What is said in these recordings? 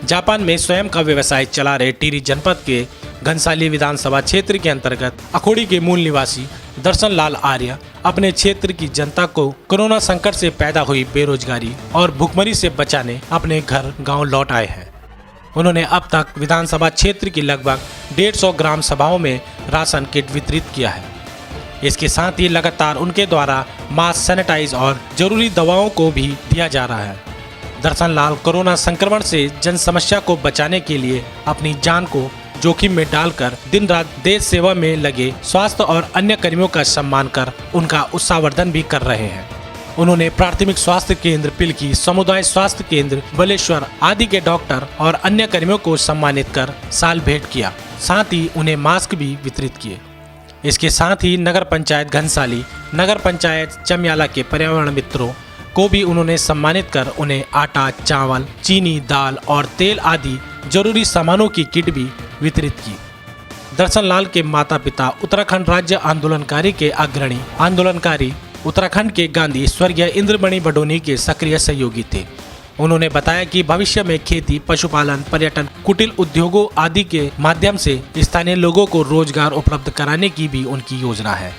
Japan में स्वयं का व्यवसाय चला रहे टिहरी जनपद के घनसाली विधानसभा क्षेत्र के अंतर्गत अखोड़ी के मूल निवासी दर्शन लाल आर्य अपने क्षेत्र की जनता को कोरोना संकट से पैदा हुई बेरोजगारी और भुखमरी से बचाने अपने घर गांव लौट आए हैं। उन्होंने अब तक विधानसभा क्षेत्र की लगभग 150 ग्राम सभाओं में राशन किट वितरित किया है। इसके साथ ही लगातार उनके द्वारा मास्क, सैनिटाइज और जरूरी दवाओं को भी दिया जा रहा है। दर्शन लाल कोरोना संक्रमण से जन समस्या को बचाने के लिए अपनी जान को जोखिम में डालकर दिन रात देश सेवा में लगे स्वास्थ्य और अन्य कर्मियों का सम्मान कर उनका उत्साहवर्धन भी कर रहे हैं। उन्होंने प्राथमिक स्वास्थ्य केंद्र पिलकी, समुदाय स्वास्थ्य केंद्र बलेश्वर आदि के डॉक्टर और अन्य कर्मियों को सम्मानित कर साल भेंट किया, साथ ही उन्हें मास्क भी वितरित किए। इसके साथ ही नगर पंचायत घनसाली, नगर पंचायत चमियाला के पर्यावरण मित्रों को भी उन्होंने सम्मानित कर उन्हें आटा, चावल, चीनी, दाल और तेल आदि जरूरी सामानों की किट भी वितरित की। दर्शन लाल के माता पिता उत्तराखंड राज्य आंदोलनकारी के अग्रणी आंदोलनकारी उत्तराखंड के गांधी स्वर्गीय इंद्रमणि बडोनी के सक्रिय सहयोगी थे। उन्होंने बताया कि भविष्य में खेती, पशुपालन, पर्यटन, कुटीर उद्योगों आदि के माध्यम से स्थानीय लोगों को रोजगार उपलब्ध कराने की भी उनकी योजना है,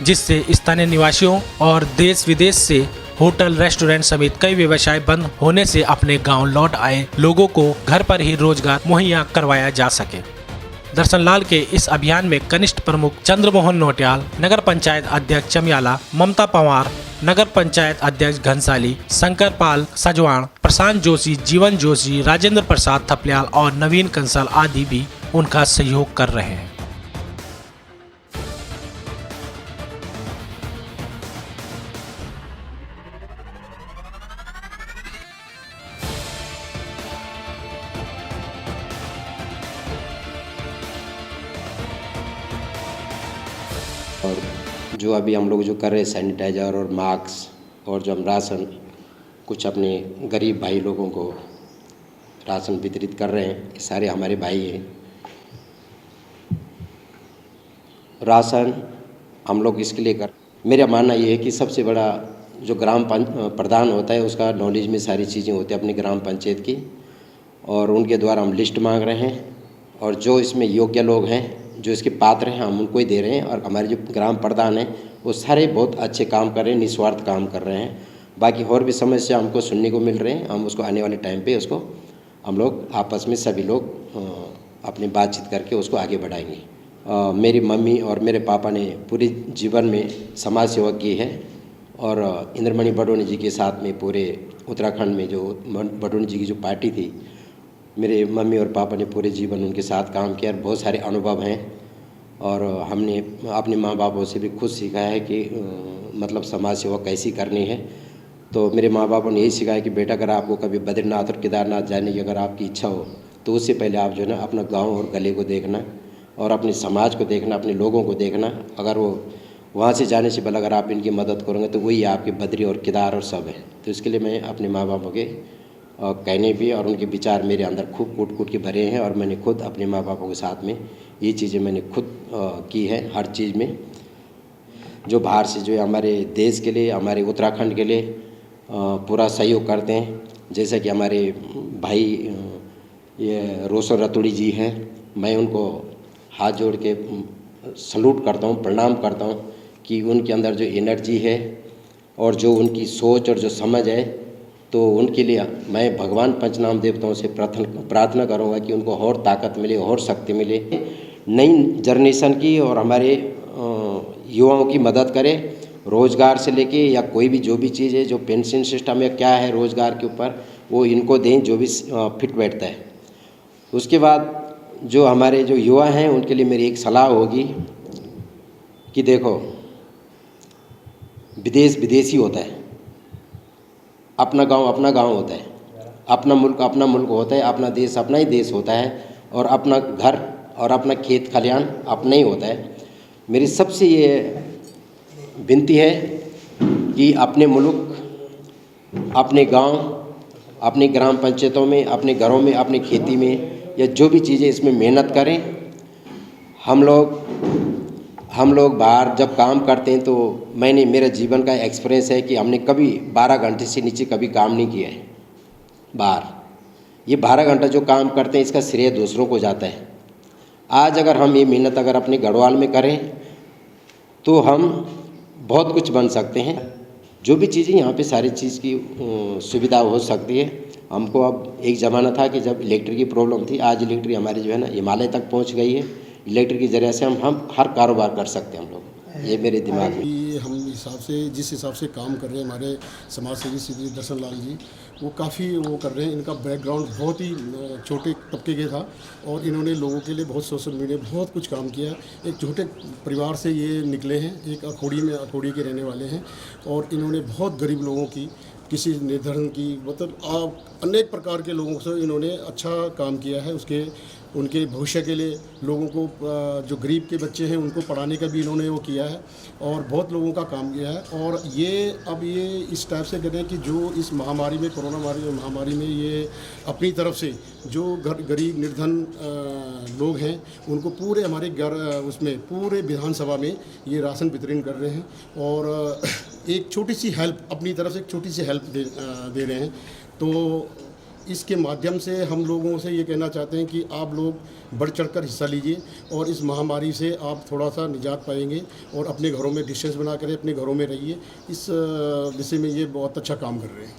जिससे स्थानीय निवासियों और देश विदेश से होटल, रेस्टोरेंट समेत कई व्यवसाय बंद होने से अपने गांव लौट आए लोगों को घर पर ही रोजगार मुहैया करवाया जा सके। दर्शन लाल के इस अभियान में कनिष्ठ प्रमुख चंद्रमोहन नोटियाल, नगर पंचायत अध्यक्ष चमियाला, ममता पवार, नगर पंचायत अध्यक्ष घनसाली, शंकर पाल सजवाण, प्रशांत जोशी, जीवन जोशी, राजेंद्र प्रसाद थपलियाल और नवीन कंसल आदि भी उनका सहयोग कर रहे हैं। और जो अभी हम लोग जो कर रहे हैं सैनिटाइज़र और मास्क और जो हम राशन कुछ अपने गरीब भाई लोगों को राशन वितरित कर रहे हैं, ये सारे हमारे भाई हैं। राशन हम लोग इसके लिए मेरा मानना ये है कि सबसे बड़ा जो ग्राम प्रधान होता है उसका नॉलेज में सारी चीज़ें होती हैं अपनी ग्राम पंचायत की, और उनके द्वारा हम लिस्ट मांग रहे हैं और जो इसमें योग्य लोग हैं जो इसके पात्र हैं हम उनको ही दे रहे हैं। और हमारे जो ग्राम प्रधान हैं वो सारे बहुत अच्छे काम कर रहे हैं, निस्वार्थ काम कर रहे हैं। बाकी और भी समस्या हमको सुनने को मिल रहे हैं, हम उसको आने वाले टाइम पे उसको हम लोग आपस में सभी लोग अपनी बातचीत करके उसको आगे बढ़ाएंगे। मेरी मम्मी और मेरे पापा ने पूरे जीवन में समाज सेवा की है और इंद्रमणि बडोनी जी के साथ में पूरे उत्तराखंड में जो बडोनी जी की जो पार्टी थी, मेरे मम्मी और पापा ने पूरे जीवन उनके साथ काम किया और बहुत सारे अनुभव हैं। और हमने अपने माँ बापों से भी खुद सीखा है कि मतलब समाज सेवा कैसी करनी है। तो मेरे माँ बापों ने यही सिखाया कि बेटा अगर आपको कभी बद्रीनाथ और केदारनाथ जाने की अगर आपकी इच्छा हो तो उससे पहले आप जो है ना अपना गाँव और गले को देखना और अपने समाज को देखना, अपने लोगों को देखना। अगर वो वहाँ से जाने से पहले अगर आप इनकी मदद करोगे तो वही आपके बद्री और केदार और सब है। तो इसके लिए मैं अपने माँ बापों के कहने भी और उनके विचार मेरे अंदर खूब कूट कूट के भरे हैं और मैंने खुद अपने माँ बापों के साथ में ये चीज़ें मैंने खुद की है। हर चीज़ में जो बाहर से जो हमारे देश के लिए, हमारे उत्तराखंड के लिए पूरा सहयोग करते हैं। जैसे कि हमारे भाई ये रोशन रतुड़ी जी हैं, मैं उनको हाथ जोड़ के सलूट करता हूँ, प्रणाम करता हूँ कि उनके अंदर जो एनर्जी है और जो उनकी सोच और जो समझ है, तो उनके लिए मैं भगवान पंचनाम देवताओं से प्रार्थना करूंगा कि उनको और ताकत मिले और शक्ति मिले, नई जनरेशन की और हमारे युवाओं की मदद करें। रोज़गार से लेके या कोई भी जो भी चीज़ है, जो पेंशन सिस्टम है क्या है रोज़गार के ऊपर, वो इनको दें जो भी फिट बैठता है। उसके बाद जो हमारे जो युवा हैं उनके लिए मेरी एक सलाह होगी कि देखो, विदेश विदेशी होता है, अपना गांव होता है, अपना मुल्क होता है, अपना देश अपना ही देश होता है और अपना घर और अपना खेत खलिहान अपना ही होता है। मेरी सबसे ये विनती है कि अपने मुल्क, अपने गांव, अपनी ग्राम पंचायतों में, अपने घरों में, अपनी खेती में या जो भी चीज़ें इसमें मेहनत करें। हम लोग बाहर जब काम करते हैं तो मेरा जीवन का एक्सपीरियंस है कि हमने कभी 12 घंटे से नीचे कभी काम नहीं किया है बाहर। ये 12 घंटा जो काम करते हैं इसका श्रेय दूसरों को जाता है। आज अगर हम ये मेहनत अगर अपने गढ़वाल में करें तो हम बहुत कुछ बन सकते हैं। जो भी चीज़ें यहाँ पे सारी चीज़ की सुविधा हो सकती है। हमको अब एक ज़माना था कि जब इलेक्ट्रिक की प्रॉब्लम थी, आज इलेक्ट्रिक हमारी जो है ना हिमालय तक पहुँच गई है। इलेक्ट्रिक के ज़रिए से हम हर कारोबार कर सकते हैं हम लोग। ये मेरे दिमाग में कि हम हिसाब से जिस हिसाब से काम कर रहे हैं हमारे समाज सेवी श्री दर्शन लाल जी, वो काफ़ी वो कर रहे हैं। इनका बैकग्राउंड बहुत ही छोटे तबके के था और इन्होंने लोगों के लिए बहुत सोशल मीडिया बहुत कुछ काम किया। एक छोटे परिवार से ये निकले हैं, एक अखोड़ी के रहने वाले हैं और इन्होंने बहुत गरीब लोगों की, किसी निर्धन की, मतलब अनेक प्रकार के लोगों से इन्होंने अच्छा काम किया है। उनके भविष्य के लिए लोगों को, जो गरीब के बच्चे हैं उनको पढ़ाने का भी इन्होंने वो किया है और बहुत लोगों का काम किया है। और अब ये इस टाइप से करें कि जो इस महामारी में, कोरोना महामारी में ये अपनी तरफ से जो गरीब निर्धन लोग हैं उनको पूरे हमारे उसमें पूरे विधानसभा में ये राशन वितरण कर रहे हैं और एक छोटी सी हेल्प, अपनी तरफ से एक छोटी सी हेल्प दे रहे हैं। तो इसके माध्यम से हम लोगों से ये कहना चाहते हैं कि आप लोग बढ़ चढ़कर हिस्सा लीजिए और इस महामारी से आप थोड़ा सा निजात पाएंगे और अपने घरों में डिस्टेंस बना कर अपने घरों में रहिए। इस विषय में ये बहुत अच्छा काम कर रहे हैं।